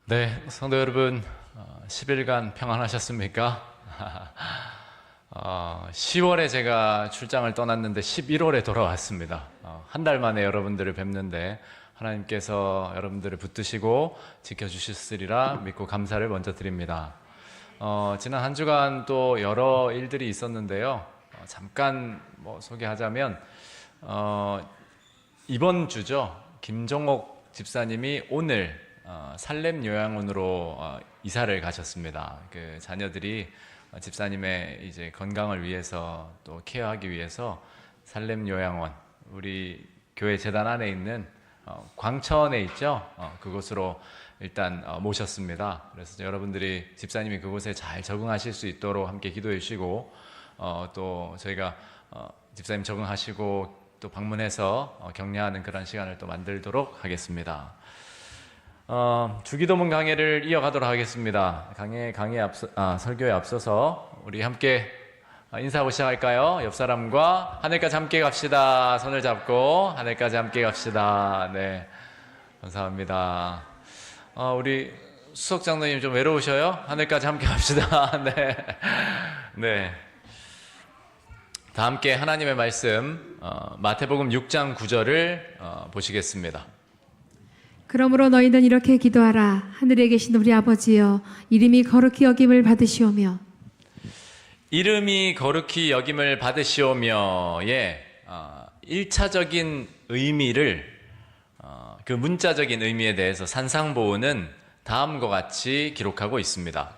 네, 성도 여러분, 10일간 평안하셨습니까? 10월에 제가 출장을 떠났는데 11월에 돌아왔습니다. 한 달 만에 여러분들을 뵙는데 하나님께서 여러분들을 붙드시고 지켜주셨으리라 믿고 감사를 먼저 드립니다. 지난 한 주간 또 여러 일들이 있었는데요. 잠깐 소개하자면 이번 주죠. 김종옥 집사님이 오늘 살렘 요양원으로 이사를 가셨습니다. 그 자녀들이 집사님의 이제 건강을 위해서 또 케어하기 위해서 살렘 요양원, 우리 교회 재단 안에 있는 광천에 있죠. 그곳으로 일단 모셨습니다. 그래서 여러분들이 집사님이 그곳에 잘 적응하실 수 있도록 함께 기도해 주시고 또 저희가 집사님 적응하시고 또 방문해서 격려하는 그런 시간을 또 만들도록 하겠습니다. 주기도문 강해를 이어가도록 하겠습니다. 설교에 앞서서 우리 함께 인사하고 시작할까요? 옆 사람과 하늘까지 함께 갑시다. 손을 잡고 하늘까지 함께 갑시다. 네, 감사합니다. 우리 수석 장로님 좀 외로우셔요? 하늘까지 함께 갑시다. 네, 네. 다 함께 하나님의 말씀 마태복음 6장 9절을 보시겠습니다. 그러므로 너희는 이렇게 기도하라. 하늘에 계신 우리 아버지여, 이름이 거룩히 여김을 받으시오며. 이름이 거룩히 여김을 받으시오며의 1차적인 의미를 그 문자적인 의미에 대해서 산상보훈은 다음과 같이 기록하고 있습니다.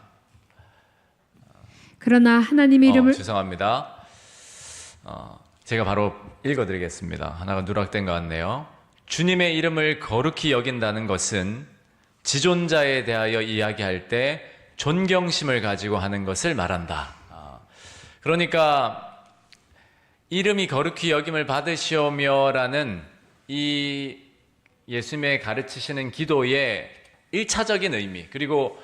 그러나 하나님의 이름을 죄송합니다. 제가 바로 읽어드리겠습니다. 하나가 누락된 것 같네요. 주님의 이름을 거룩히 여긴다는 것은 지존자에 대하여 이야기할 때 존경심을 가지고 하는 것을 말한다. 그러니까 이름이 거룩히 여김을 받으시오며라는 이 예수님의 가르치시는 기도의 1차적인 의미, 그리고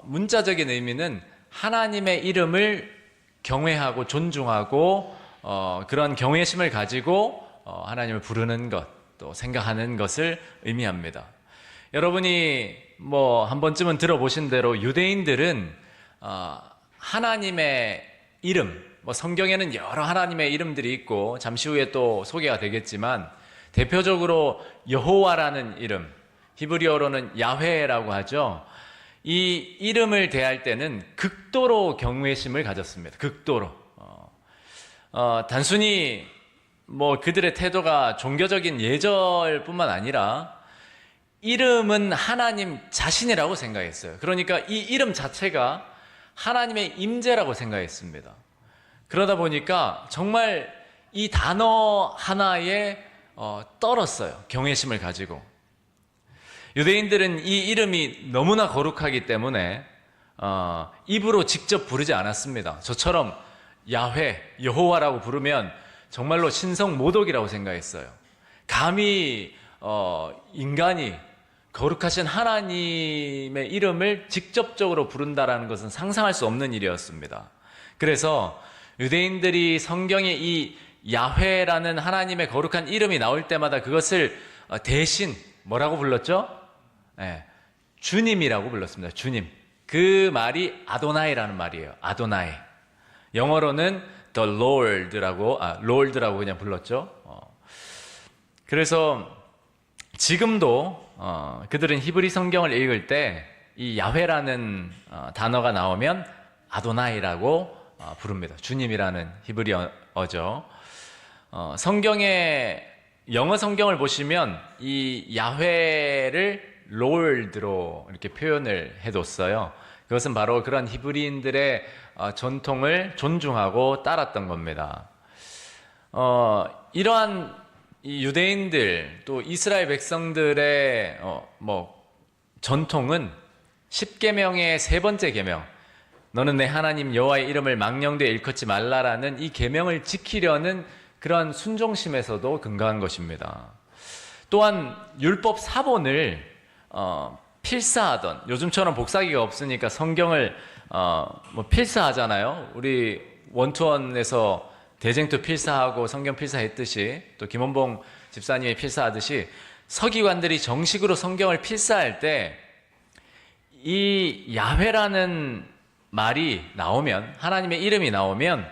문자적인 의미는 하나님의 이름을 경외하고 존중하고 그런 경외심을 가지고 하나님을 부르는 것, 또 생각하는 것을 의미합니다. 여러분이 한 번쯤은 들어보신 대로 유대인들은 하나님의 이름, 성경에는 여러 하나님의 이름들이 있고 잠시 후에 또 소개가 되겠지만 대표적으로 여호와라는 이름, 히브리어로는 야훼라고 하죠. 이 이름을 대할 때는 극도로 경외심을 가졌습니다. 극도로. 단순히 그들의 태도가 종교적인 예절뿐만 아니라 이름은 하나님 자신이라고 생각했어요. 그러니까 이 이름 자체가 하나님의 임재라고 생각했습니다. 그러다 보니까 정말 이 단어 하나에 떨었어요. 경외심을 가지고. 유대인들은 이 이름이 너무나 거룩하기 때문에 입으로 직접 부르지 않았습니다. 저처럼 야훼, 여호와라고 부르면 정말로 신성 모독이라고 생각했어요. 감히 인간이 거룩하신 하나님의 이름을 직접적으로 부른다라는 것은 상상할 수 없는 일이었습니다. 그래서 유대인들이 성경에 이 야훼라는 하나님의 거룩한 이름이 나올 때마다 그것을 대신 뭐라고 불렀죠? 네, 주님이라고 불렀습니다. 주님. 그 말이 아도나이라는 말이에요. 아도나이. 영어로는 the Lord라고 그냥 불렀죠. 그래서 지금도 그들은 히브리 성경을 읽을 때 이 야훼라는 단어가 나오면 아도나이라고 부릅니다. 주님이라는 히브리어죠. 영어 성경을 보시면 이 야훼를 롤드로 이렇게 표현을 해뒀어요. 그것은 바로 그런 히브리인들의 전통을 존중하고 따랐던 겁니다. 이러한 이 유대인들 또 이스라엘 백성들의 전통은 10계명의 세 번째 계명, 너는 내 하나님 여호와의 이름을 망령되이 일컫지 말라라는 이 계명을 지키려는 그런 순종심에서도 근거한 것입니다. 또한 율법 사본을 필사하던, 요즘처럼 복사기가 없으니까 성경을 필사하잖아요. 우리 원투원에서 대쟁투 필사하고 성경 필사했듯이, 또 김원봉 집사님이 필사하듯이 서기관들이 정식으로 성경을 필사할 때 이 야훼라는 말이 나오면, 하나님의 이름이 나오면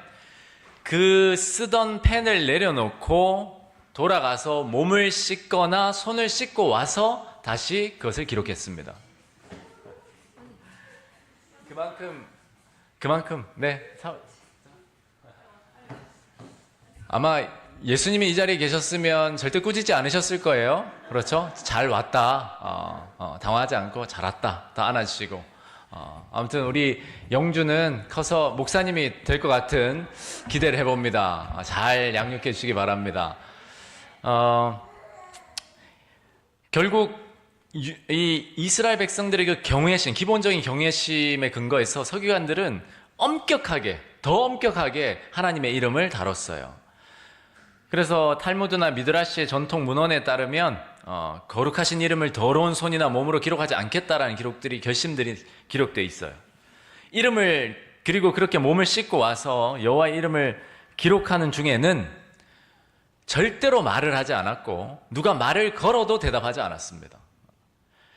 그 쓰던 펜을 내려놓고 돌아가서 몸을 씻거나 손을 씻고 와서 다시 그것을 기록했습니다. 그만큼 네. 아마 예수님이 이 자리에 계셨으면 절대 꾸짖지 않으셨을 거예요. 그렇죠? 잘 왔다. 당황하지 않고 잘 왔다. 다 안아주시고. 아무튼 우리 영주는 커서 목사님이 될 것 같은 기대를 해봅니다. 잘 양육해 주시기 바랍니다. 결국 이 이스라엘 백성들의 그 경외심, 기본적인 경외심에 근거해서 서기관들은 더 엄격하게 하나님의 이름을 다뤘어요. 그래서 탈무드나 미드라시의 전통 문헌에 따르면 거룩하신 이름을 더러운 손이나 몸으로 기록하지 않겠다라는 결심들이 기록되어 있어요. 그리고 그렇게 몸을 씻고 와서 여호와의 이름을 기록하는 중에는 절대로 말을 하지 않았고 누가 말을 걸어도 대답하지 않았습니다.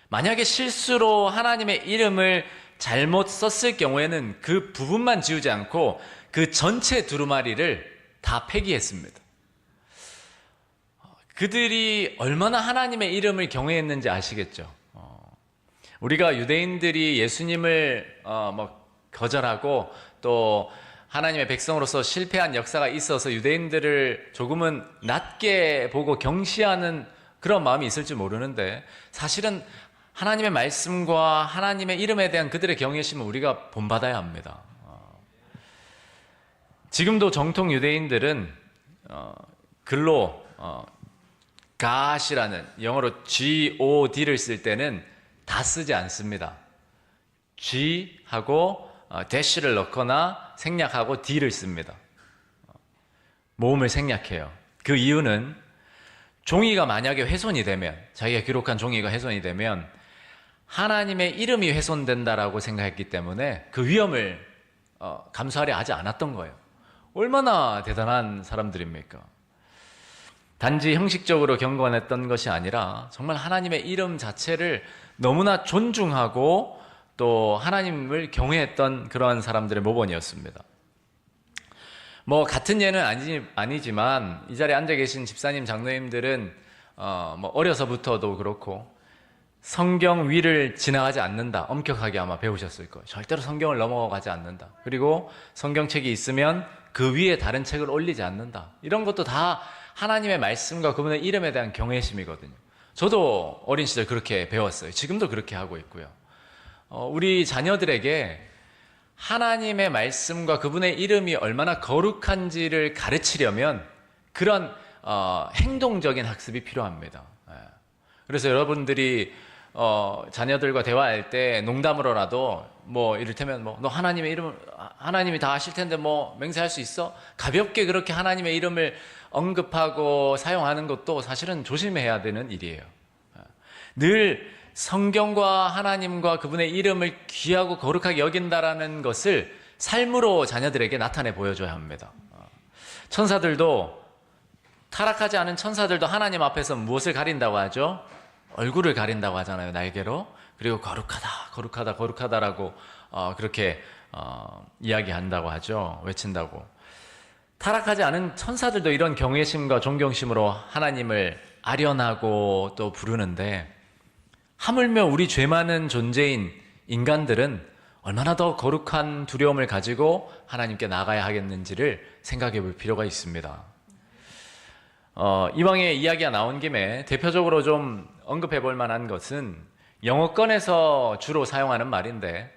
만약에 실수로 하나님의 이름을 잘못 썼을 경우에는 그 부분만 지우지 않고 그 전체 두루마리를 다 폐기했습니다. 그들이 얼마나 하나님의 이름을 경외했는지 아시겠죠? 우리가 유대인들이 예수님을 거절하고 또 하나님의 백성으로서 실패한 역사가 있어서 유대인들을 조금은 낮게 보고 경시하는 그런 마음이 있을지 모르는데 사실은 하나님의 말씀과 하나님의 이름에 대한 그들의 경외심은 우리가 본받아야 합니다. 지금도 정통 유대인들은 글로 God이라는 영어로 God를 쓸 때는 다 쓰지 않습니다. G하고 dash를 넣거나 생략하고 D를 씁니다. 모음을 생략해요. 그 이유는 종이가 만약에 훼손이 되면, 자기가 기록한 종이가 훼손이 되면 하나님의 이름이 훼손된다라고 생각했기 때문에 그 위험을 감수하려 하지 않았던 거예요. 얼마나 대단한 사람들입니까? 단지 형식적으로 경건했던 것이 아니라 정말 하나님의 이름 자체를 너무나 존중하고 또 하나님을 경외했던 그러한 사람들의 모범이었습니다. 같은 예는 아니지만 이 자리에 앉아 계신 집사님, 장로님들은 어려서부터도 그렇고 성경 위를 지나가지 않는다. 엄격하게 아마 배우셨을 거예요. 절대로 성경을 넘어가지 않는다. 그리고 성경책이 있으면 그 위에 다른 책을 올리지 않는다. 이런 것도 다 하나님의 말씀과 그분의 이름에 대한 경외심이거든요. 저도 어린 시절 그렇게 배웠어요. 지금도 그렇게 하고 있고요. 우리 자녀들에게 하나님의 말씀과 그분의 이름이 얼마나 거룩한지를 가르치려면 그런 행동적인 학습이 필요합니다. 그래서 여러분들이 자녀들과 대화할 때 농담으로라도 이를테면 너 하나님의 이름을 하나님이 다 아실 텐데 맹세할 수 있어? 가볍게 그렇게 하나님의 이름을 언급하고 사용하는 것도 사실은 조심해야 되는 일이에요. 늘 성경과 하나님과 그분의 이름을 귀하고 거룩하게 여긴다라는 것을 삶으로 자녀들에게 나타내 보여줘야 합니다. 타락하지 않은 천사들도 하나님 앞에서 무엇을 가린다고 하죠? 얼굴을 가린다고 하잖아요, 날개로. 그리고 거룩하다라고 그렇게 이야기한다고 하죠. 외친다고. 타락하지 않은 천사들도 이런 경외심과 존경심으로 하나님을 아련하고 또 부르는데 하물며 우리 죄 많은 존재인 인간들은 얼마나 더 거룩한 두려움을 가지고 하나님께 나가야 하겠는지를 생각해 볼 필요가 있습니다. 이왕에 이야기가 나온 김에 대표적으로 좀 언급해 볼 만한 것은 영어권에서 주로 사용하는 말인데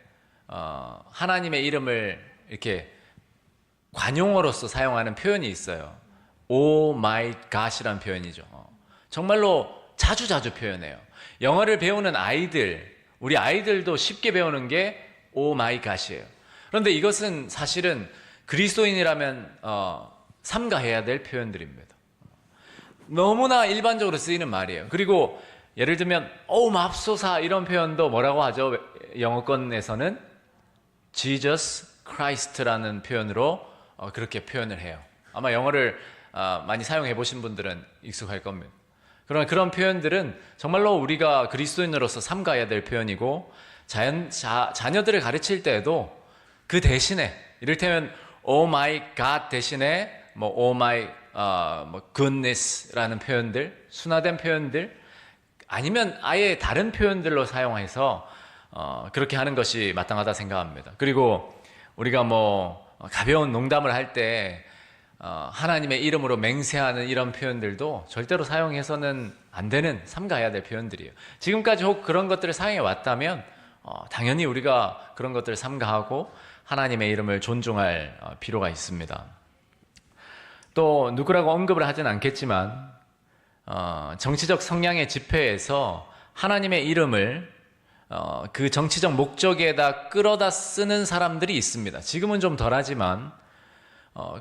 하나님의 이름을 이렇게 관용어로서 사용하는 표현이 있어요. Oh my God이라는 표현이죠. 정말로 자주 표현해요. 영어를 배우는 우리 아이들도 쉽게 배우는 게 Oh my God이에요. 그런데 이것은 사실은 그리스도인이라면 삼가해야 될 표현들입니다. 너무나 일반적으로 쓰이는 말이에요. 그리고 예를 들면 맙소사 이런 표현도 뭐라고 하죠? 영어권에서는 Jesus Christ라는 표현으로 그렇게 표현을 해요. 아마 영어를 많이 사용해 보신 분들은 익숙할 겁니다. 그러나 그런 표현들은 정말로 우리가 그리스도인으로서 삼가해야 될 표현이고 자녀들을 가르칠 때에도 그 대신에 이를테면 Oh my God 대신에 뭐 Oh my goodness라는 표현들, 순화된 표현들 아니면 아예 다른 표현들로 사용해서 그렇게 하는 것이 마땅하다 생각합니다. 그리고 우리가 뭐 가벼운 농담을 할 때 하나님의 이름으로 맹세하는 이런 표현들도 절대로 사용해서는 안 되는 삼가해야 될 표현들이에요. 지금까지 혹 그런 것들을 사용해 왔다면 당연히 우리가 그런 것들을 삼가하고 하나님의 이름을 존중할 필요가 있습니다. 또 누구라고 언급을 하진 않겠지만 정치적 성향의 집회에서 하나님의 이름을 그 정치적 목적에다 끌어다 쓰는 사람들이 있습니다. 지금은 좀 덜하지만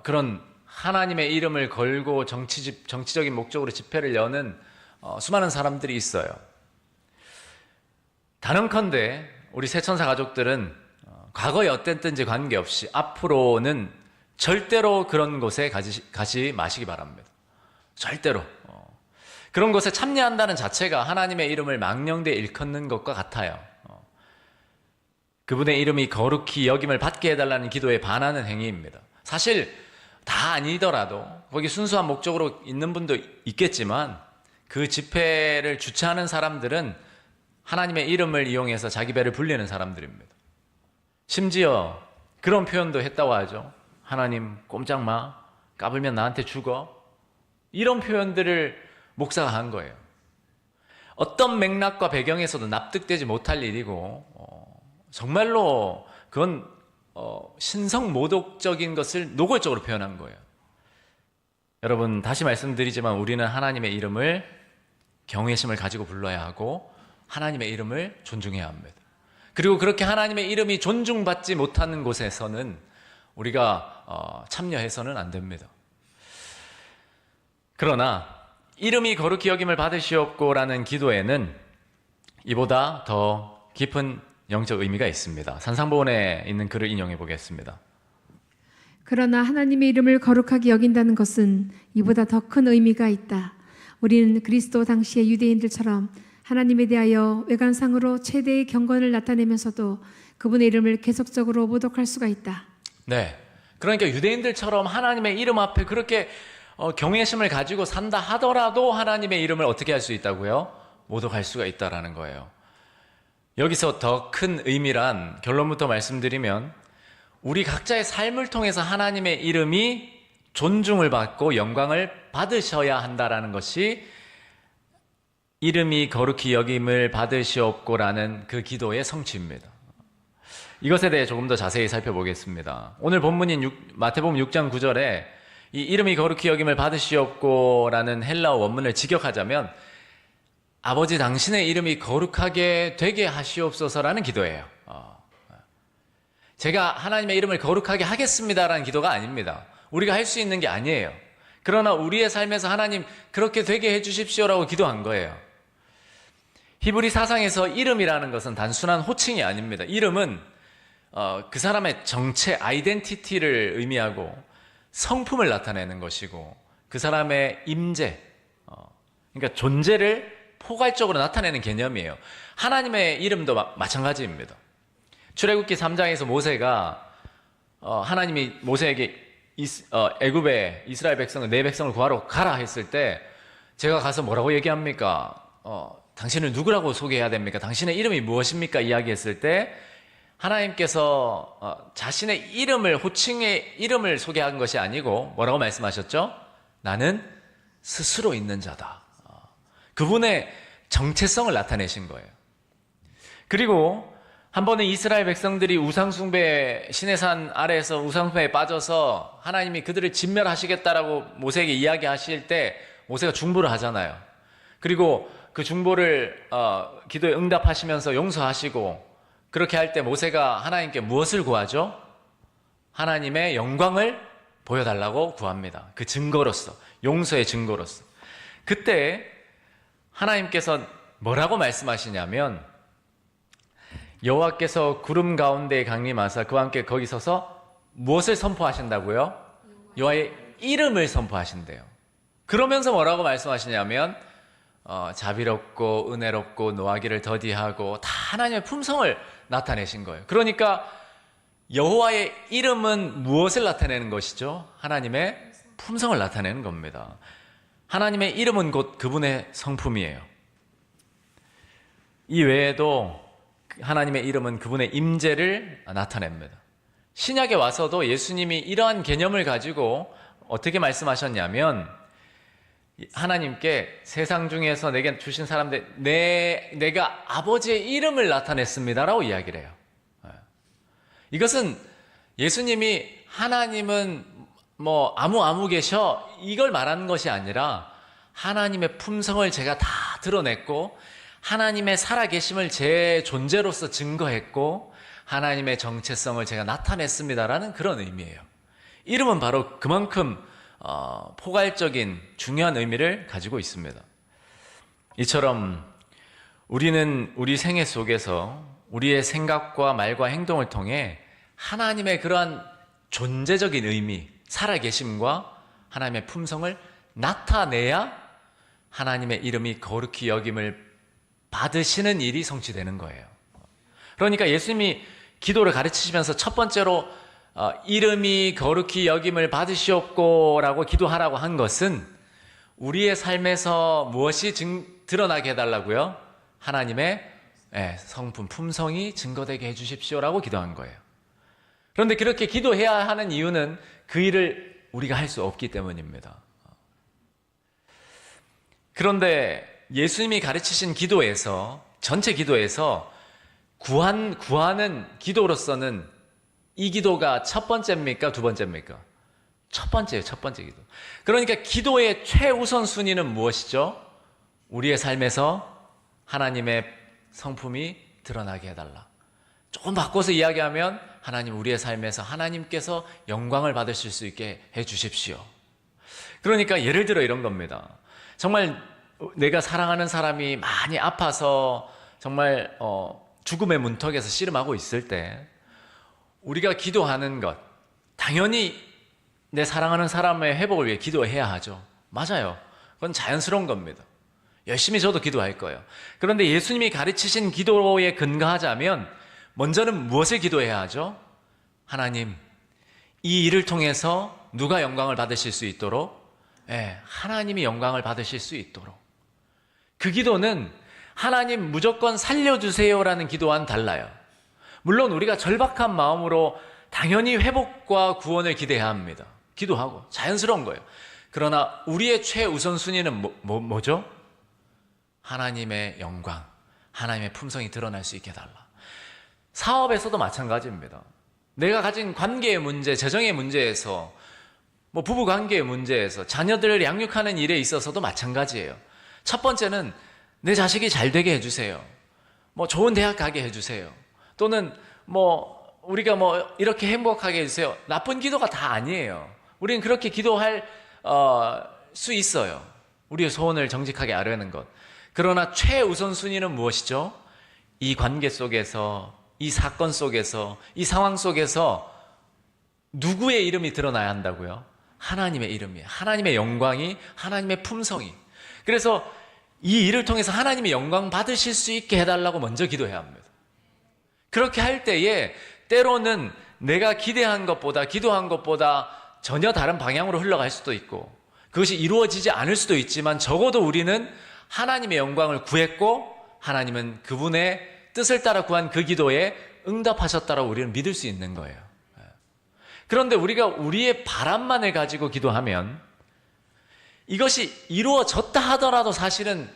그런 하나님의 이름을 걸고 정치적인 목적으로 집회를 여는 수많은 사람들이 있어요. 단언컨대 우리 새천사 가족들은 과거에 어땠든지 관계없이 앞으로는 절대로 그런 곳에 가지 마시기 바랍니다. 절대로. 그런 곳에 참여한다는 자체가 하나님의 이름을 망령되이 일컫는 것과 같아요. 그분의 이름이 거룩히 여김을 받게 해달라는 기도에 반하는 행위입니다. 사실 다 아니더라도 거기 순수한 목적으로 있는 분도 있겠지만 그 집회를 주최하는 사람들은 하나님의 이름을 이용해서 자기 배를 불리는 사람들입니다. 심지어 그런 표현도 했다고 하죠. 하나님 꼼짝 마, 까불면 나한테 죽어. 이런 표현들을 목사가 한 거예요. 어떤 맥락과 배경에서도 납득되지 못할 일이고 정말로 그건 신성모독적인 것을 노골적으로 표현한 거예요. 여러분 다시 말씀드리지만 우리는 하나님의 이름을 경외심을 가지고 불러야 하고 하나님의 이름을 존중해야 합니다. 그리고 그렇게 하나님의 이름이 존중받지 못하는 곳에서는 우리가 참여해서는 안 됩니다. 그러나 이름이 거룩히 여김을 받으시옵고라는 기도에는 이보다 더 깊은 영적 의미가 있습니다. 산상보원에 있는 글을 인용해 보겠습니다. 그러나 하나님의 이름을 거룩하게 여긴다는 것은 이보다 더 큰 의미가 있다. 우리는 그리스도 당시의 유대인들처럼 하나님에 대하여 외관상으로 최대의 경건을 나타내면서도 그분의 이름을 계속적으로 모독할 수가 있다. 네, 그러니까 유대인들처럼 하나님의 이름 앞에 그렇게 경외심을 가지고 산다 하더라도 하나님의 이름을 어떻게 할 수 있다고요? 모독할 수가 있다라는 거예요. 여기서 더 큰 의미란 결론부터 말씀드리면 우리 각자의 삶을 통해서 하나님의 이름이 존중을 받고 영광을 받으셔야 한다라는 것이 이름이 거룩히 여김을 받으시옵고라는 그 기도의 성취입니다. 이것에 대해 조금 더 자세히 살펴보겠습니다. 오늘 본문인 마태복음 6장 9절에 이 이름이 거룩히 여김을 받으시옵고라는 헬라어 원문을 직역하자면 아버지 당신의 이름이 거룩하게 되게 하시옵소서라는 기도예요. 제가 하나님의 이름을 거룩하게 하겠습니다라는 기도가 아닙니다. 우리가 할 수 있는 게 아니에요. 그러나 우리의 삶에서 하나님 그렇게 되게 해주십시오라고 기도한 거예요. 히브리 사상에서 이름이라는 것은 단순한 호칭이 아닙니다. 이름은 그 사람의 정체, 아이덴티티를 의미하고 성품을 나타내는 것이고 그 사람의 임재, 그러니까 존재를 포괄적으로 나타내는 개념이에요. 하나님의 이름도 마찬가지입니다. 출애굽기 3장에서 모세가 하나님이 모세에게 애굽에 이스라엘 백성을 내 백성을 구하러 가라 했을 때 제가 가서 뭐라고 얘기합니까? 당신을 누구라고 소개해야 됩니까? 당신의 이름이 무엇입니까? 이야기했을 때 하나님께서 자신의 이름을 호칭의 이름을 소개한 것이 아니고 뭐라고 말씀하셨죠? 나는 스스로 있는 자다. 그분의 정체성을 나타내신 거예요. 그리고 한 번은 이스라엘 백성들이 우상숭배 신의 산 아래에서 우상숭배에 빠져서 하나님이 그들을 진멸하시겠다라고 모세에게 이야기하실 때 모세가 중보를 하잖아요. 그리고 그 중보를 기도에 응답하시면서 용서하시고 그렇게 할 때 모세가 하나님께 무엇을 구하죠? 하나님의 영광을 보여달라고 구합니다. 그 증거로서, 용서의 증거로서. 그때 하나님께서 뭐라고 말씀하시냐면 여호와께서 구름 가운데에 강림하사 그와 함께 거기 서서 무엇을 선포하신다고요? 여호와의 이름을 선포하신대요. 그러면서 뭐라고 말씀하시냐면 자비롭고 은혜롭고 노하기를 더디하고 다 하나님의 품성을 나타내신 거예요. 그러니까 여호와의 이름은 무엇을 나타내는 것이죠? 하나님의 품성을 나타내는 겁니다. 하나님의 이름은 곧 그분의 성품이에요. 이 외에도 하나님의 이름은 그분의 임재를 나타냅니다. 신약에 와서도 예수님이 이러한 개념을 가지고 어떻게 말씀하셨냐면, 하나님께 세상 중에서 내게 주신 사람들 내가 아버지의 이름을 나타냈습니다라고 이야기를 해요. 이것은 예수님이 하나님은 뭐 아무 계셔 이걸 말하는 것이 아니라 하나님의 품성을 제가 다 드러냈고 하나님의 살아계심을 제 존재로서 증거했고 하나님의 정체성을 제가 나타냈습니다라는 그런 의미예요. 이름은 바로 그만큼 포괄적인 중요한 의미를 가지고 있습니다. 이처럼 우리는 우리 생애 속에서 우리의 생각과 말과 행동을 통해 하나님의 그러한 존재적인 의미, 살아계심과 하나님의 품성을 나타내야 하나님의 이름이 거룩히 여김을 받으시는 일이 성취되는 거예요. 그러니까 예수님이 기도를 가르치시면서 첫 번째로 이름이 거룩히 여김을 받으시옵고라고 기도하라고 한 것은 우리의 삶에서 무엇이 드러나게 해달라고요? 하나님의 성품, 품성이 증거되게 해주십시오라고 기도한 거예요. 그런데 그렇게 기도해야 하는 이유는 그 일을 우리가 할 수 없기 때문입니다. 그런데 예수님이 가르치신 기도에서, 전체 기도에서 구하는 기도로서는 이 기도가 첫 번째입니까? 두 번째입니까? 첫 번째예요. 첫 번째 기도. 그러니까 기도의 최우선 순위는 무엇이죠? 우리의 삶에서 하나님의 성품이 드러나게 해달라. 조금 바꿔서 이야기하면 하나님, 우리의 삶에서 하나님께서 영광을 받으실 수 있게 해주십시오. 그러니까 예를 들어 이런 겁니다. 정말 내가 사랑하는 사람이 많이 아파서 정말 죽음의 문턱에서 씨름하고 있을 때 우리가 기도하는 것, 당연히 내 사랑하는 사람의 회복을 위해 기도해야 하죠. 맞아요. 그건 자연스러운 겁니다. 열심히 저도 기도할 거예요. 그런데 예수님이 가르치신 기도에 근거하자면 먼저는 무엇을 기도해야 하죠? 하나님, 이 일을 통해서 누가 영광을 받으실 수 있도록? 하나님이 영광을 받으실 수 있도록. 그 기도는 하나님 무조건 살려주세요라는 기도와는 달라요. 물론 우리가 절박한 마음으로 당연히 회복과 구원을 기대해야 합니다. 기도하고 자연스러운 거예요. 그러나 우리의 최우선순위는 뭐죠? 하나님의 영광, 하나님의 품성이 드러날 수 있게 해달라. 사업에서도 마찬가지입니다. 내가 가진 관계의 문제, 재정의 문제에서, 부부 관계의 문제에서, 자녀들을 양육하는 일에 있어서도 마찬가지예요. 첫 번째는 내 자식이 잘 되게 해주세요. 좋은 대학 가게 해주세요. 또는 우리가 이렇게 행복하게 해주세요. 나쁜 기도가 다 아니에요. 우리는 그렇게 기도할 수 있어요. 우리의 소원을 정직하게 아뢰는 것. 그러나 최우선순위는 무엇이죠? 이 관계 속에서, 이 사건 속에서, 이 상황 속에서 누구의 이름이 드러나야 한다고요? 하나님의 이름이, 하나님의 영광이, 하나님의 품성이. 그래서 이 일을 통해서 하나님의 영광 받으실 수 있게 해달라고 먼저 기도해야 합니다. 그렇게 할 때에 때로는 내가 기도한 것보다 전혀 다른 방향으로 흘러갈 수도 있고 그것이 이루어지지 않을 수도 있지만 적어도 우리는 하나님의 영광을 구했고 하나님은 그분의 뜻을 따라 구한 그 기도에 응답하셨다라고 우리는 믿을 수 있는 거예요. 그런데 우리가 우리의 바람만을 가지고 기도하면 이것이 이루어졌다 하더라도 사실은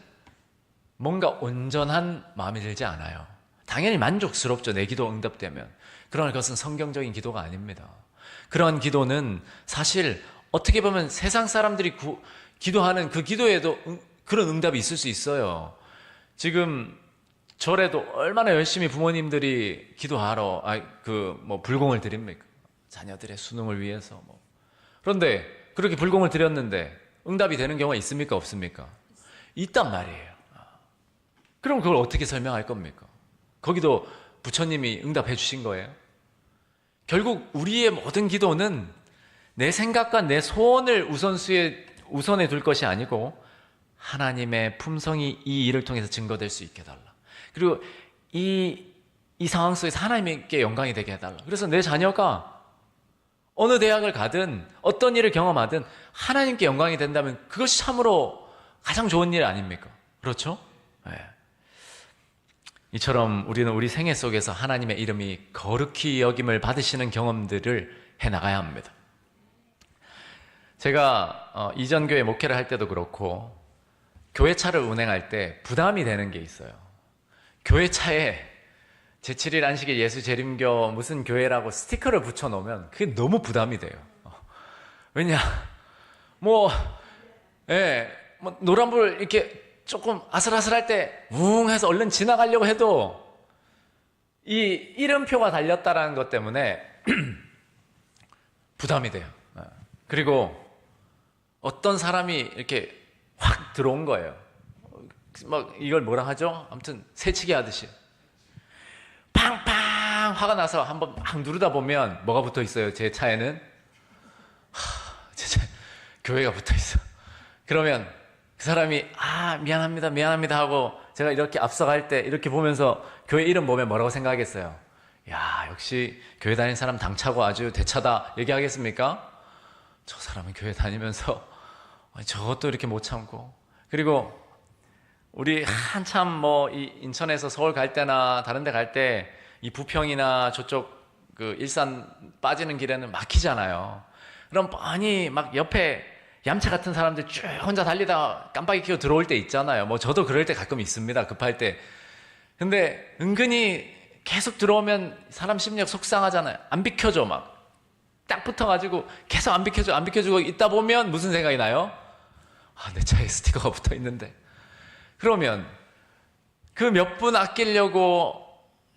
뭔가 온전한 마음이 들지 않아요. 당연히 만족스럽죠. 내 기도 응답되면. 그러나 그것은 성경적인 기도가 아닙니다. 그러한 기도는 사실 어떻게 보면 세상 사람들이 기도하는 그 기도에도 그런 응답이 있을 수 있어요. 지금 절에도 얼마나 열심히 부모님들이 기도하러 불공을 드립니까? 자녀들의 수능을 위해서 그런데 그렇게 불공을 드렸는데 응답이 되는 경우가 있습니까? 없습니까? 있단 말이에요. 그럼 그걸 어떻게 설명할 겁니까? 거기도 부처님이 응답해 주신 거예요? 결국 우리의 모든 기도는 내 생각과 내 소원을 우선에 둘 것이 아니고 하나님의 품성이 이 일을 통해서 증거될 수 있게 해달라. 그리고 이 상황 속에서 하나님께 영광이 되게 해달라. 그래서 내 자녀가 어느 대학을 가든 어떤 일을 경험하든 하나님께 영광이 된다면 그것이 참으로 가장 좋은 일 아닙니까? 그렇죠? 네. 이처럼 우리는 우리 생애 속에서 하나님의 이름이 거룩히 여김을 받으시는 경험들을 해나가야 합니다. 제가 이전 교회 목회를 할 때도 그렇고 교회 차를 운행할 때 부담이 되는 게 있어요. 교회 차에 제7일 안식일 예수 재림교 무슨 교회라고 스티커를 붙여놓으면 그게 너무 부담이 돼요. 왜냐, 뭐 노란불 이렇게 조금 아슬아슬할 때 웅 해서 얼른 지나가려고 해도 이 이름표가 달렸다라는 것 때문에 부담이 돼요. 그리고 어떤 사람이 이렇게 확 들어온 거예요. 막 이걸 뭐라 하죠? 아무튼 새치기 하듯이 팡팡 화가 나서 한번 막 누르다 보면 뭐가 붙어 있어요? 제 차에는 제 차에 교회가 붙어 있어. 그러면 그 사람이 미안합니다 하고 제가 이렇게 앞서갈 때 이렇게 보면서 교회 이름 보면 뭐라고 생각하겠어요? 야, 역시 교회 다니는 사람 당차고 아주 대차다 얘기하겠습니까? 저 사람은 교회 다니면서 저것도 이렇게 못 참고. 그리고 우리 한참 뭐 이 인천에서 서울 갈 때나 다른 데 갈 때 이 부평이나 저쪽 그 일산 빠지는 길에는 막히잖아요. 그럼 뻔히 막 옆에 얌체 같은 사람들 쭉 혼자 달리다가 깜빡이 켜고 들어올 때 있잖아요. 뭐 저도 그럴 때 가끔 있습니다. 급할 때. 근데 은근히 계속 들어오면 사람 심리가 속상하잖아요. 안 비켜줘 막. 딱 붙어가지고 계속 안 비켜주고 있다 보면 무슨 생각이 나요? 내 차에 스티커가 붙어 있는데. 그러면 그 몇 분 아끼려고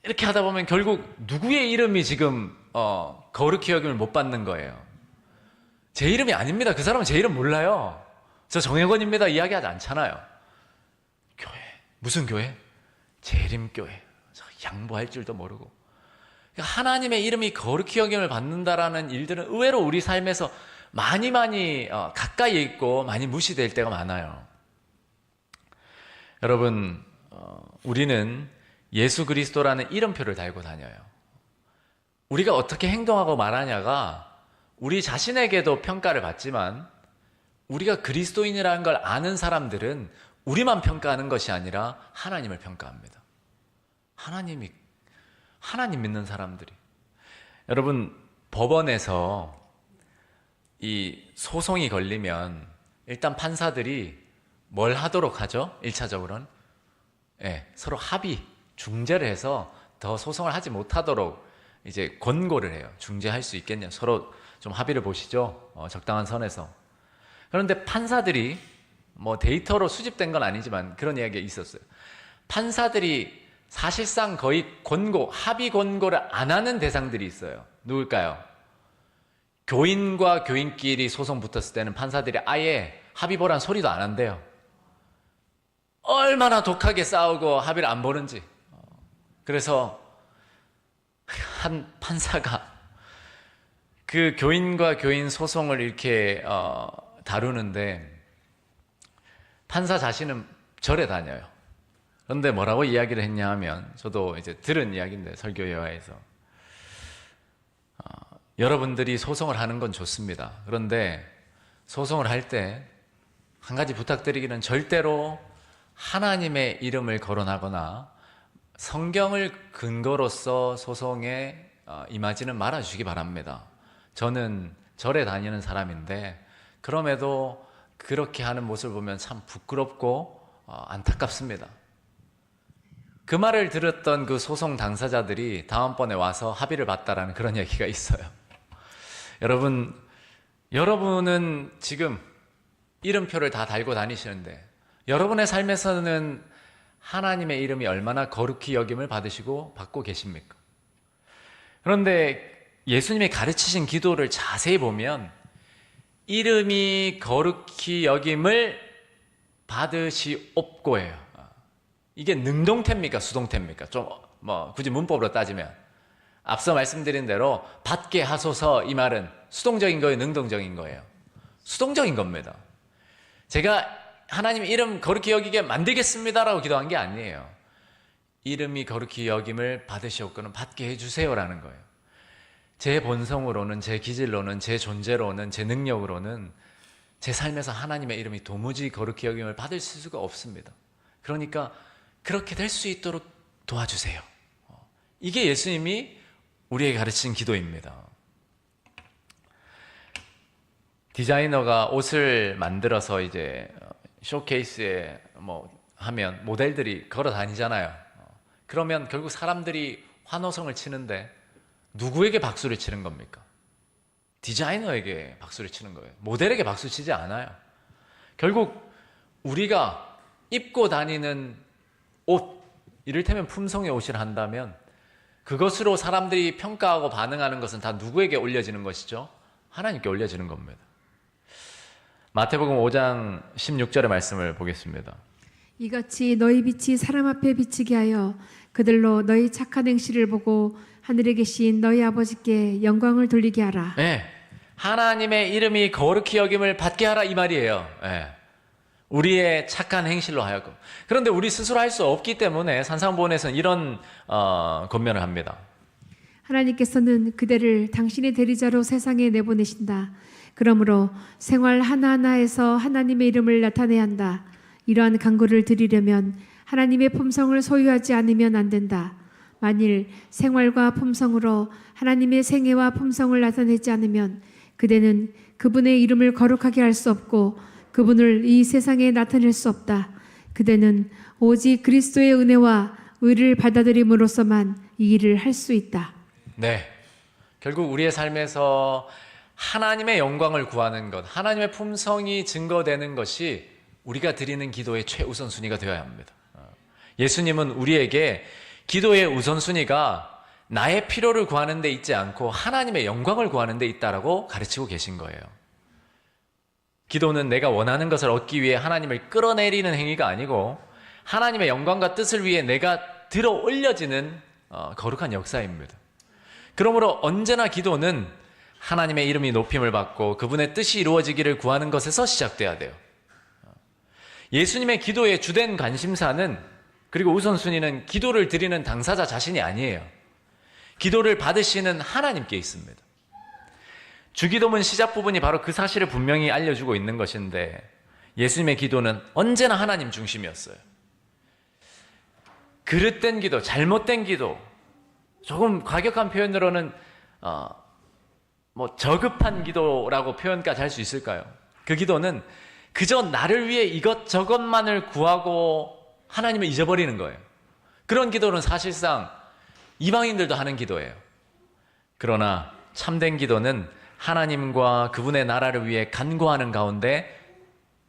이렇게 하다 보면 결국 누구의 이름이 지금 거룩히 여김을 못 받는 거예요. 제 이름이 아닙니다. 그 사람은 제 이름 몰라요. 저 정혜권입니다 이야기하지 않잖아요. 교회, 무슨 교회? 재림교회. 저 양보할 줄도 모르고. 그러니까 하나님의 이름이 거룩히 여김을 받는다라는 일들은 의외로 우리 삶에서 많이 가까이에 있고 많이 무시될 때가 많아요. 여러분, 우리는 예수 그리스도라는 이름표를 달고 다녀요. 우리가 어떻게 행동하고 말하냐가 우리 자신에게도 평가를 받지만 우리가 그리스도인이라는 걸 아는 사람들은 우리만 평가하는 것이 아니라 하나님을 평가합니다. 하나님 믿는 사람들이. 여러분, 법원에서 이 소송이 걸리면 일단 판사들이 뭘 하도록 하죠? 1차적으로는 서로 합의, 중재를 해서 더 소송을 하지 못하도록 이제 권고를 해요. 중재할 수 있겠냐? 서로 좀 합의를 보시죠. 적당한 선에서. 그런데 판사들이 뭐 데이터로 수집된 건 아니지만 그런 이야기가 있었어요. 판사들이 사실상 거의 합의 권고를 안 하는 대상들이 있어요. 누굴까요? 교인과 교인끼리 소송 붙었을 때는 판사들이 아예 합의 보란 소리도 안 한대요. 얼마나 독하게 싸우고 합의를 안 보는지. 그래서 한 판사가 그 교인과 교인 소송을 이렇게 다루는데 판사 자신은 절에 다녀요. 그런데 뭐라고 이야기를 했냐 하면 저도 이제 들은 이야기인데 설교 여하에서 여러분들이 소송을 하는 건 좋습니다. 그런데 소송을 할 때 한 가지 부탁드리기는 절대로 하나님의 이름을 거론하거나 성경을 근거로서 소송에 임하지는 말아주시기 바랍니다. 저는 절에 다니는 사람인데 그럼에도 그렇게 하는 모습을 보면 참 부끄럽고 안타깝습니다. 그 말을 들었던 그 소송 당사자들이 다음번에 와서 합의를 봤다라는 그런 얘기가 있어요. 여러분은 지금 이름표를 다 달고 다니시는데 여러분의 삶에서는 하나님의 이름이 얼마나 거룩히 여김을 받고 계십니까? 그런데 예수님이 가르치신 기도를 자세히 보면 이름이 거룩히 여김을 받으시옵고예요. 이게 능동태입니까? 수동태입니까? 좀 굳이 문법으로 따지면 앞서 말씀드린 대로 받게 하소서 이 말은 수동적인 거예요? 능동적인 거예요? 수동적인 겁니다. 제가 하나님 이름 거룩히 여기게 만들겠습니다라고 기도한 게 아니에요. 이름이 거룩히 여김을 받으시옵고는 받게 해주세요라는 거예요. 제 본성으로는, 제 기질로는, 제 존재로는, 제 능력으로는 제 삶에서 하나님의 이름이 도무지 거룩히 여김을 받을 수가 없습니다. 그러니까 그렇게 될 수 있도록 도와주세요. 이게 예수님이 우리에게 가르친 기도입니다. 디자이너가 옷을 만들어서 이제 쇼케이스에 하면 모델들이 걸어 다니잖아요. 그러면 결국 사람들이 환호성을 치는데 누구에게 박수를 치는 겁니까? 디자이너에게 박수를 치는 거예요. 모델에게 박수 치지 않아요. 결국 우리가 입고 다니는 옷, 이를테면 품성의 옷을 한다면 그것으로 사람들이 평가하고 반응하는 것은 다 누구에게 올려지는 것이죠? 하나님께 올려지는 겁니다. 마태복음 5장 16절의 말씀을 보겠습니다. 이같이 너희 빛이 사람 앞에 비치게 하여 그들로 너희 착한 행실을 보고 하늘에 계신 너희 아버지께 영광을 돌리게 하라. 네, 하나님의 이름이 거룩히 여김을 받게 하라 이 말이에요. 네. 우리의 착한 행실로 하여금. 그런데 우리 스스로 할 수 없기 때문에 산상보훈에서는 이런 권면을 합니다. 하나님께서는 그대를 당신의 대리자로 세상에 내보내신다. 그러므로 생활 하나하나에서 하나님의 이름을 나타내야 한다. 이러한 간구를 드리려면 하나님의 품성을 소유하지 않으면 안 된다. 만일 생활과 품성으로 하나님의 생애와 품성을 나타내지 않으면 그대는 그분의 이름을 거룩하게 할 수 없고 그분을 이 세상에 나타낼 수 없다. 그대는 오직 그리스도의 은혜와 의를 받아들임으로써만 이 일을 할 수 있다. 네, 결국 우리의 삶에서 하나님의 영광을 구하는 것, 하나님의 품성이 증거되는 것이 우리가 드리는 기도의 최우선순위가 되어야 합니다. 예수님은 우리에게 기도의 우선순위가 나의 필요를 구하는 데 있지 않고 하나님의 영광을 구하는 데 있다라고 가르치고 계신 거예요. 기도는 내가 원하는 것을 얻기 위해 하나님을 끌어내리는 행위가 아니고 하나님의 영광과 뜻을 위해 내가 들어 올려지는 거룩한 역사입니다. 그러므로 언제나 기도는 하나님의 이름이 높임을 받고 그분의 뜻이 이루어지기를 구하는 것에서 시작돼야 돼요. 예수님의 기도의 주된 관심사는, 그리고 우선순위는 기도를 드리는 당사자 자신이 아니에요. 기도를 받으시는 하나님께 있습니다. 주기도문 시작 부분이 바로 그 사실을 분명히 알려주고 있는 것인데, 예수님의 기도는 언제나 하나님 중심이었어요. 그릇된 기도, 잘못된 기도, 조금 과격한 표현으로는 저급한 기도라고 표현까지 할 수 있을까요? 그 기도는 그저 나를 위해 이것저것만을 구하고 하나님을 잊어버리는 거예요. 그런 기도는 사실상 이방인들도 하는 기도예요. 그러나 참된 기도는 하나님과 그분의 나라를 위해 간구하는 가운데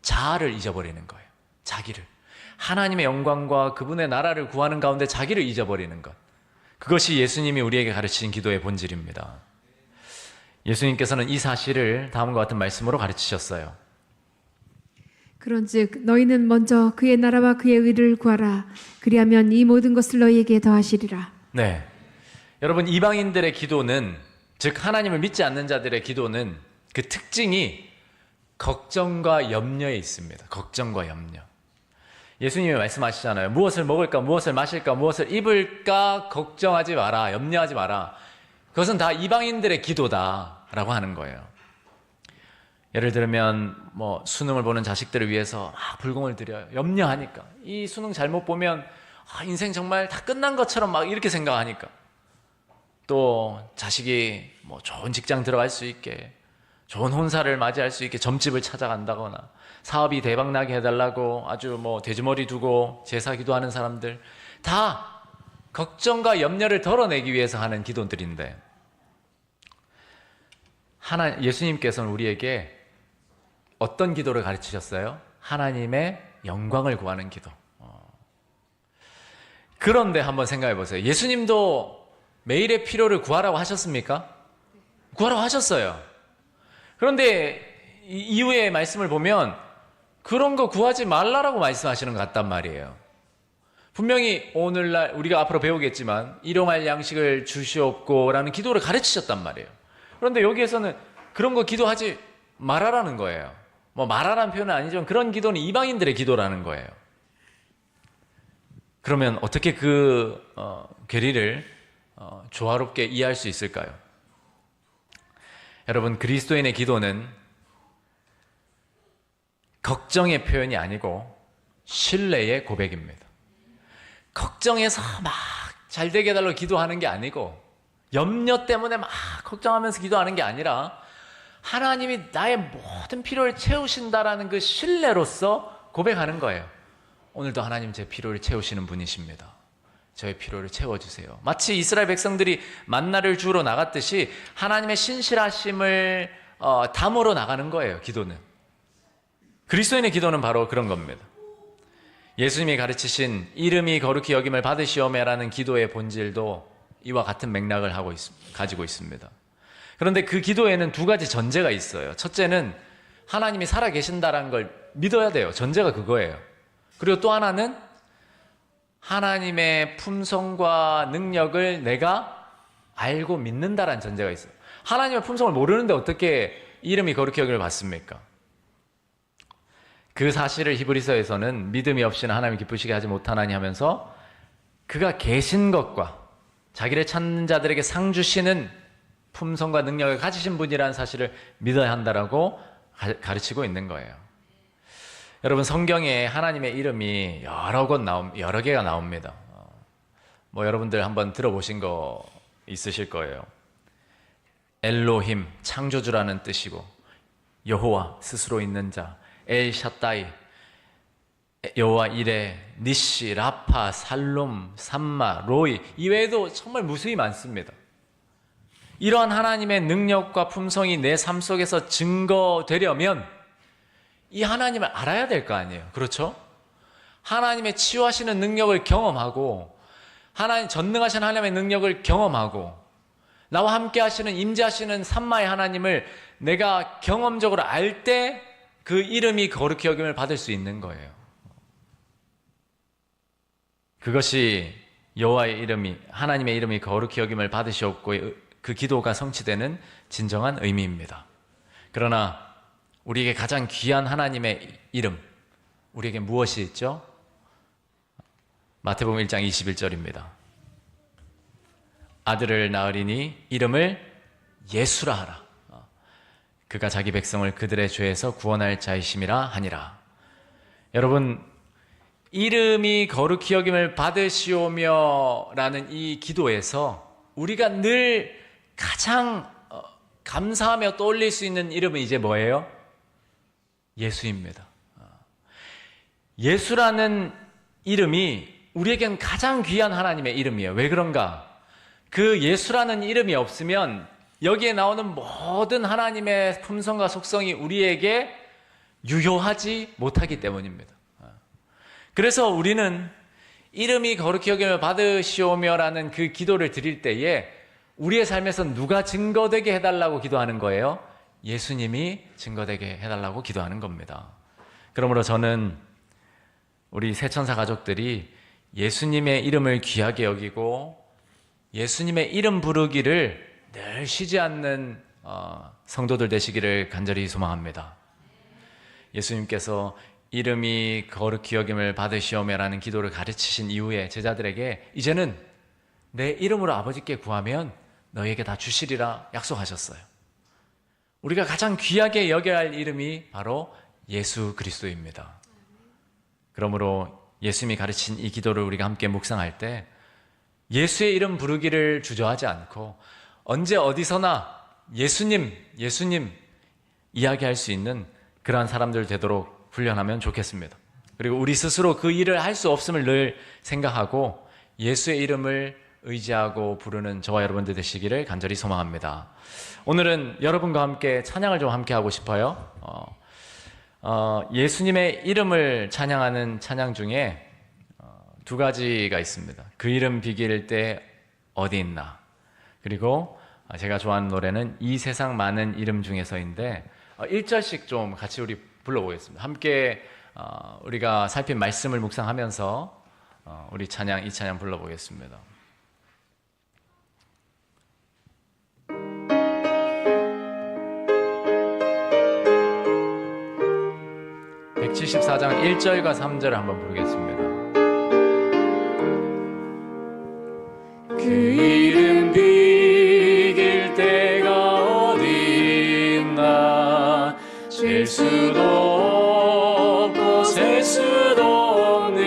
자아를 잊어버리는 거예요. 자기를. 하나님의 영광과 그분의 나라를 구하는 가운데 자기를 잊어버리는 것. 그것이 예수님이 우리에게 가르치신 기도의 본질입니다. 예수님께서는 이 사실을 다음과 같은 말씀으로 가르치셨어요. 그런즉 너희는 먼저 그의 나라와 그의 의를 구하라. 그리하면 이 모든 것을 너희에게 더하시리라. 네, 여러분, 이방인들의 기도는, 즉 하나님을 믿지 않는 자들의 기도는 그 특징이 걱정과 염려에 있습니다. 걱정과 염려. 예수님이 말씀하시잖아요. 무엇을 먹을까, 무엇을 마실까, 무엇을 입을까 걱정하지 마라, 염려하지 마라. 그것은 다 이방인들의 기도다라고 하는 거예요. 예를 들면 수능을 보는 자식들을 위해서 불공을 드려요. 염려하니까. 이 수능 잘못 보면 인생 정말 다 끝난 것처럼 막 이렇게 생각하니까. 또 자식이 좋은 직장 들어갈 수 있게, 좋은 혼사를 맞이할 수 있게 점집을 찾아간다거나, 사업이 대박나게 해달라고 아주 돼지머리 두고 제사 기도하는 사람들, 다 걱정과 염려를 덜어내기 위해서 하는 기도들인데, 예수님께서는 우리에게 어떤 기도를 가르치셨어요? 하나님의 영광을 구하는 기도. 그런데 한번 생각해 보세요. 예수님도 매일의 필요를 구하라고 하셨습니까? 구하라고 하셨어요. 그런데 이후의 말씀을 보면 그런 거 구하지 말라라고 말씀하시는 것 같단 말이에요. 분명히 오늘날 우리가 앞으로 배우겠지만 일용할 양식을 주시옵고라는 기도를 가르치셨단 말이에요. 그런데 여기에서는 그런 거 기도하지 말아라는 거예요. 뭐 말하라는 표현은 아니지만 그런 기도는 이방인들의 기도라는 거예요. 그러면 어떻게 그 괴리를 조화롭게 이해할 수 있을까요? 여러분, 그리스도인의 기도는 걱정의 표현이 아니고 신뢰의 고백입니다. 걱정해서 막 잘 되게 해달라고 기도하는 게 아니고, 염려 때문에 막 걱정하면서 기도하는 게 아니라 하나님이 나의 모든 필요를 채우신다라는 그 신뢰로서 고백하는 거예요. 오늘도 하나님 제 필요를 채우시는 분이십니다. 저의 필요를 채워주세요. 마치 이스라엘 백성들이 만나를 주우러 나갔듯이 하나님의 신실하심을 담으러 나가는 거예요. 기도는. 그리스도인의 기도는 바로 그런 겁니다. 예수님이 가르치신 이름이 거룩히 여김을 받으시오매라는 기도의 본질도 이와 같은 맥락을 가지고 있습니다. 그런데 그 기도에는 두 가지 전제가 있어요. 첫째는 하나님이 살아계신다는 걸 믿어야 돼요. 전제가 그거예요. 그리고 또 하나는 하나님의 품성과 능력을 내가 알고 믿는다라는 전제가 있어요. 하나님의 품성을 모르는데 어떻게 이름이 거룩히 여김을 받습니까? 그 사실을 히브리서에서는 믿음이 없이는 하나님 기쁘시게 하지 못하나니 하면서 그가 계신 것과 자기를 찾는 자들에게 상 주시는 품성과 능력을 가지신 분이라는 사실을 믿어야 한다라고 가르치고 있는 거예요. 여러분, 성경에 하나님의 이름이 여러 개가 나옵니다. 뭐 여러분들 한번 들어보신 거 있으실 거예요. 엘로힘, 창조주라는 뜻이고, 여호와, 스스로 있는 자, 엘 샤다이, 여호와 이레, 니시, 라파, 살롬, 삼마, 로이, 이외에도 정말 무수히 많습니다. 이러한 하나님의 능력과 품성이 내 삶 속에서 증거되려면 이 하나님을 알아야 될 거 아니에요. 그렇죠? 하나님의 치유하시는 능력을 경험하고, 하나님 전능하신 하나님의 능력을 경험하고, 나와 함께 하시는 임재하시는 삼마의 하나님을 내가 경험적으로 알 때 그 이름이 거룩히 여김을 받을 수 있는 거예요. 그것이 여호와의 이름이, 하나님의 이름이 거룩히 여김을 받으시옵고 그 기도가 성취되는 진정한 의미입니다. 그러나 우리에게 가장 귀한 하나님의 이름, 우리에게 무엇이 있죠? 마태복음 1장 21절입니다. 아들을 낳으리니 이름을 예수라 하라. 그가 자기 백성을 그들의 죄에서 구원할 자이심이라 하니라. 여러분, 이름이 거룩히 여김을 받으시오며 라는 이 기도에서 우리가 늘 가장 감사하며 떠올릴 수 있는 이름은 이제 뭐예요? 예수입니다. 예수라는 이름이 우리에겐 가장 귀한 하나님의 이름이에요. 왜 그런가? 그 예수라는 이름이 없으면 여기에 나오는 모든 하나님의 품성과 속성이 우리에게 유효하지 못하기 때문입니다. 그래서 우리는 이름이 거룩히 여김을 받으시오며라는 그 기도를 드릴 때에 우리의 삶에서 누가 증거되게 해달라고 기도하는 거예요? 예수님이 증거되게 해달라고 기도하는 겁니다. 그러므로 저는 우리 새천사 가족들이 예수님의 이름을 귀하게 여기고 예수님의 이름 부르기를 늘 쉬지 않는 성도들 되시기를 간절히 소망합니다. 예수님께서 이름이 거룩히 여김을 받으시오며라는 기도를 가르치신 이후에 제자들에게 이제는 내 이름으로 아버지께 구하면 너희에게 다 주시리라 약속하셨어요. 우리가 가장 귀하게 여겨야 할 이름이 바로 예수 그리스도입니다. 그러므로 예수님이 가르친 이 기도를 우리가 함께 묵상할 때 예수의 이름 부르기를 주저하지 않고 언제 어디서나 예수님 이야기할 수 있는 그러한 사람들 되도록 훈련하면 좋겠습니다. 그리고 우리 스스로 그 일을 할 수 없음을 늘 생각하고 예수의 이름을 의지하고 부르는 저와 여러분들 되시기를 간절히 소망합니다. 오늘은 여러분과 함께 찬양을 좀 함께 하고 싶어요. 예수님의 이름을 찬양하는 찬양 중에 두 가지가 있습니다. 그 이름 비길 때 어디 있나, 그리고 제가 좋아하는 노래는 이 세상 많은 이름 중에서인데 1절씩 좀 같이 우리 불러보겠습니다. 함께 우리가 살핀 말씀을 묵상하면서 우리 이 찬양 불러보겠습니다. 174장 1절과 3절을 한번 부르겠습니다. 그 이름 비길 때가 어디 있나 셀 수도 없고 셀 수도 없는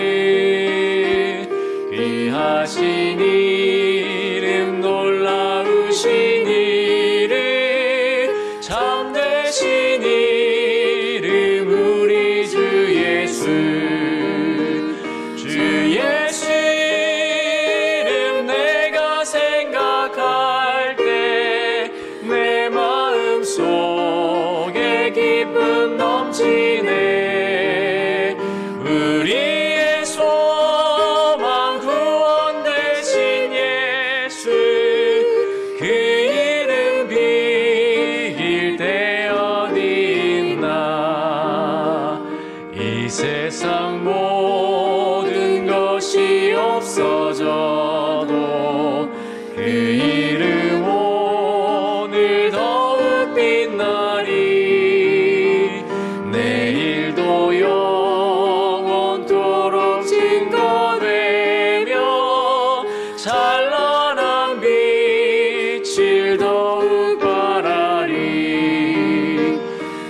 귀하신 이름 놀라우신 이름 참되신 이름 우리 주 예수 주 예수 이름 내가 생각할 때 내 마음 속에 기쁨 넘치네 우리의 소망 구원 되신 예수 그 이름 비길 때 어디 있나 이 세상 모든 것이 없어져도 그 이름 오늘 더욱 빛나리 내일도 영원토록 증거되며 찬란한 빛을 더욱 발하리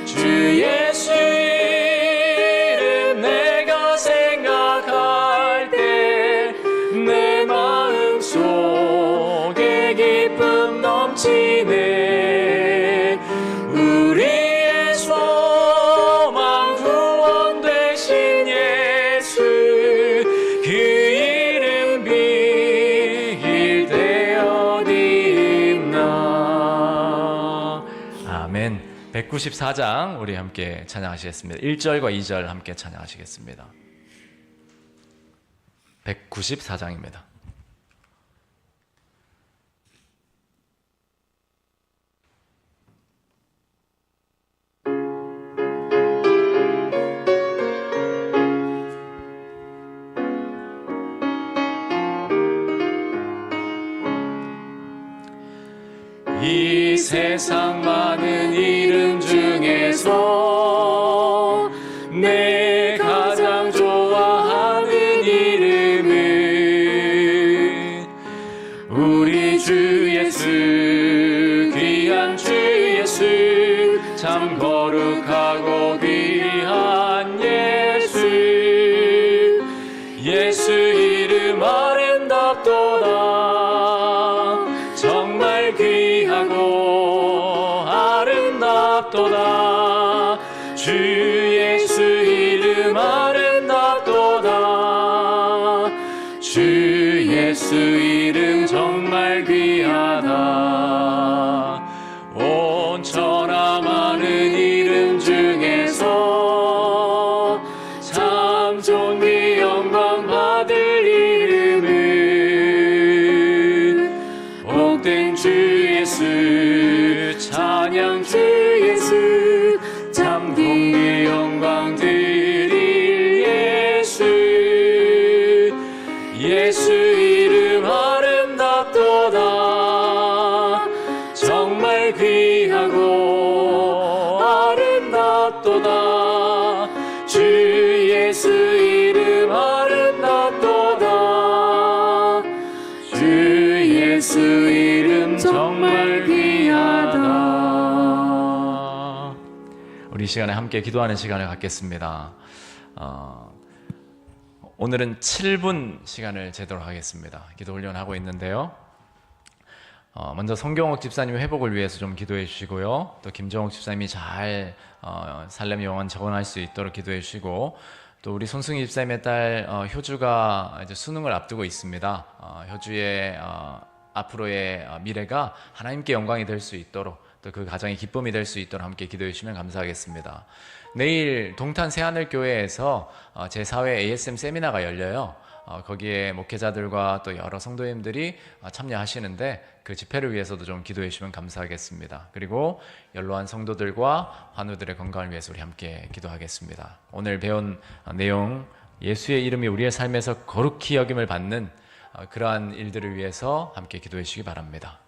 주 예수 이름 내가 생각할 때 내 마음 속에 기쁨 넘치네 우리의 소망 구원 되신 예수 그 이름 비길 때 어디 있나 아멘. 194장 우리 함께 찬양하시겠습니다. 1절과 2절 함께 찬양하시겠습니다. 194장입니다. 이 세상 많은 이름 중에서 내 가장 좋아하는 이름은 우리 주 예수 귀한 주 예수 참 거룩하고 귀한 예수 예수 이름 아름답도다 정말 귀하고 아름답도다 주 예수 이름 아름답도다 주 예수 이름 정말 귀하다 온 천하 많은 이름 중에서 참 존귀 영광 받을 이름은 복된 주 예수 찬양 주 예수 참 공기 영광 드릴 예수 예수 이름 아름답도다 정말 귀하고 아름답도다 주 예수 이름 아름답도다 주 예수 이름 정말 귀하다. 우리 이 시간에 함께 기도하는 시간을 갖겠습니다. 오늘은 7분 시간을 제도록 하겠습니다. 기도 훈련하고 있는데요. 먼저 성경옥 집사님의 회복을 위해서 좀 기도해 주시고요. 또 김정옥 집사님이 잘 살렘 영원 적응할 수 있도록 기도해 주시고 또 우리 손승희 집사님의 딸 효주가 이제 수능을 앞두고 있습니다. 효주의 앞으로의 미래가 하나님께 영광이 될 수 있도록 또 그 가정의 기쁨이 될 수 있도록 함께 기도해 주시면 감사하겠습니다. 내일 동탄 새하늘교회에서 제4회 ASM 세미나가 열려요. 거기에 목회자들과 또 여러 성도님들이 참여하시는데 그 집회를 위해서도 좀 기도해 주시면 감사하겠습니다. 그리고 연로한 성도들과 환우들의 건강을 위해서 우리 함께 기도하겠습니다. 오늘 배운 내용 예수의 이름이 우리의 삶에서 거룩히 여김을 받는 그러한 일들을 위해서 함께 기도해 주시기 바랍니다.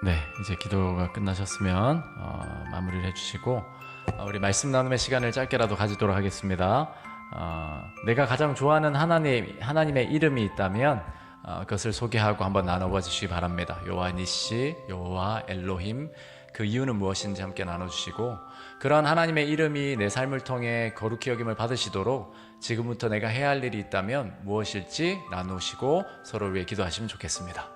네, 이제 기도가 끝나셨으면 마무리를 해주시고 우리 말씀 나눔의 시간을 짧게라도 가지도록 하겠습니다. 내가 가장 좋아하는 하나님의 이름이 있다면 그것을 소개하고 한번 나눠봐 주시기 바랍니다. 여호와 니시, 여호와 엘로힘, 그 이유는 무엇인지 함께 나눠주시고, 그러한 하나님의 이름이 내 삶을 통해 거룩히 여김을 받으시도록 지금부터 내가 해야 할 일이 있다면 무엇일지 나누시고 서로를 위해 기도하시면 좋겠습니다.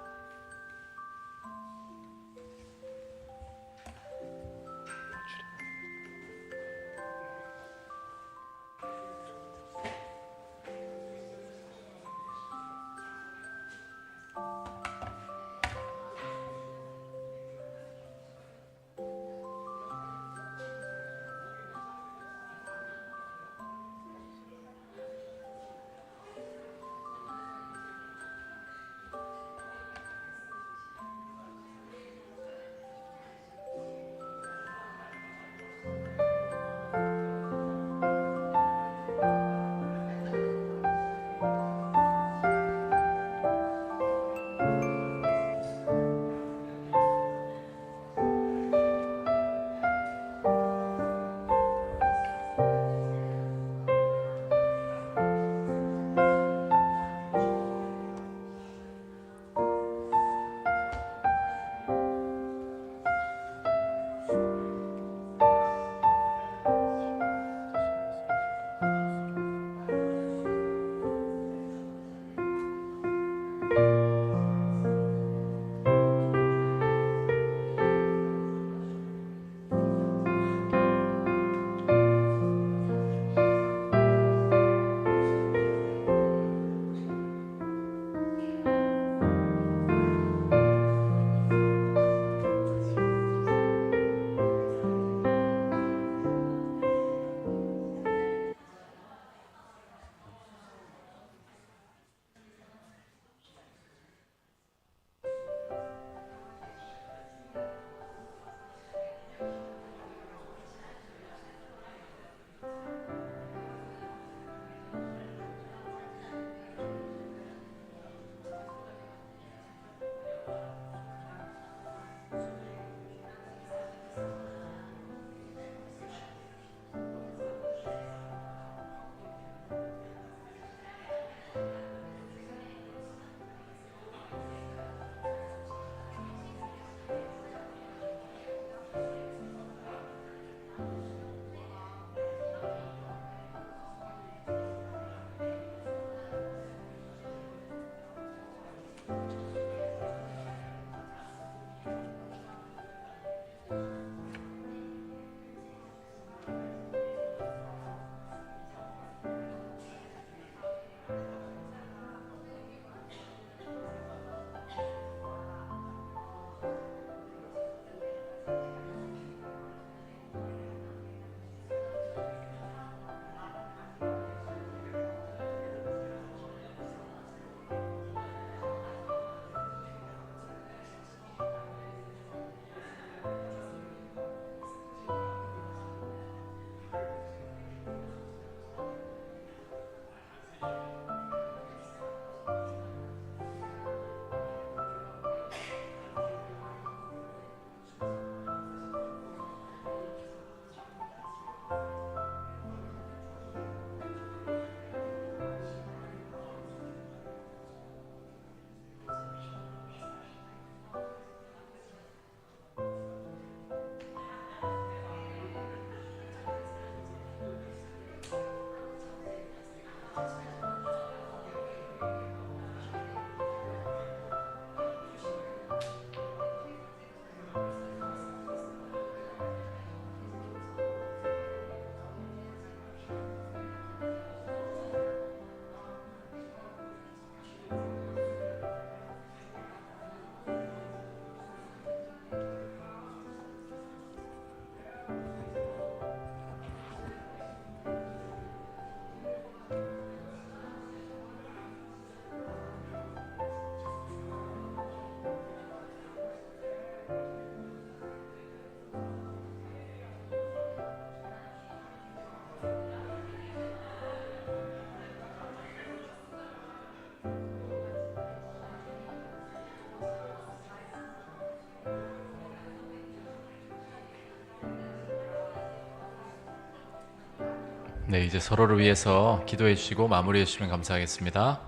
네, 이제 서로를 위해서 기도해 주시고 마무리해 주시면 감사하겠습니다.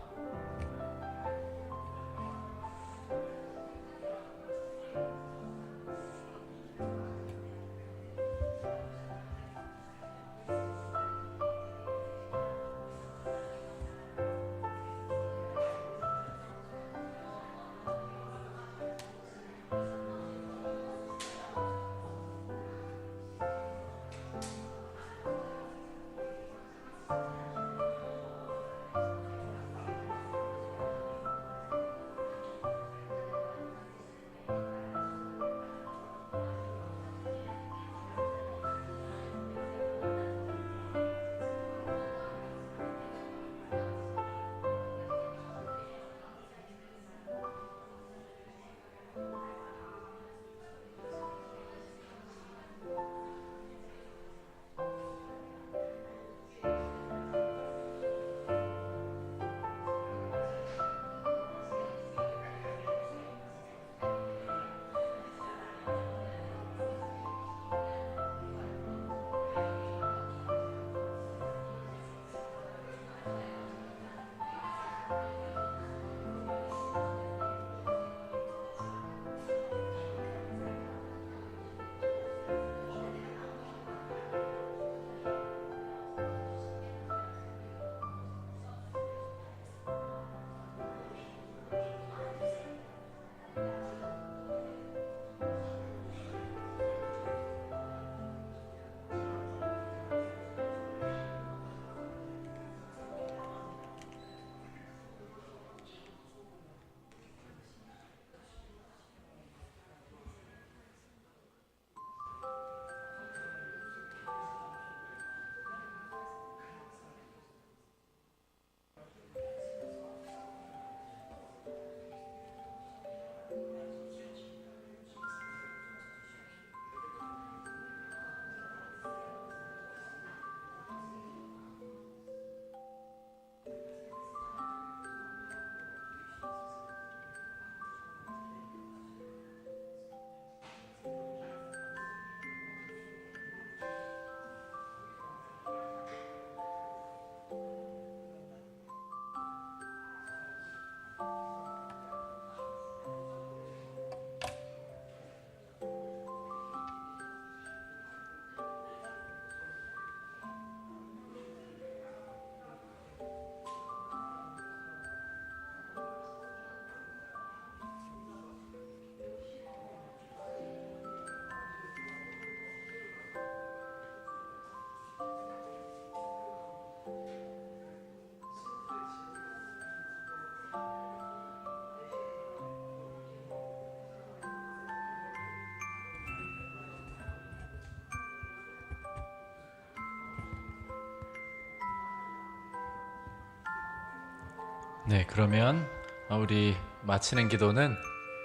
네, 그러면 우리 마치는 기도는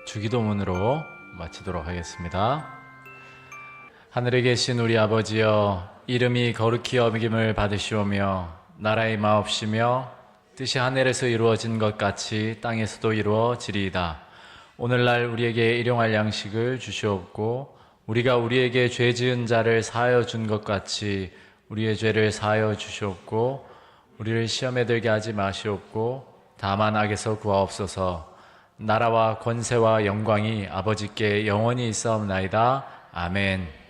주기도문으로 마치도록 하겠습니다. 하늘에 계신 우리 아버지여, 이름이 거룩히 여김을 받으시오며 나라의 마옵시며 뜻이 하늘에서 이루어진 것 같이 땅에서도 이루어지리이다. 오늘날 우리에게 일용할 양식을 주시옵고 우리가 우리에게 죄 지은 자를 사하여 준 것 같이 우리의 죄를 사하여 주시옵고 우리를 시험에 들게 하지 마시옵고 다만 악에서 구하옵소서. 나라와 권세와 영광이 아버지께 영원히 있사옵나이다. 아멘.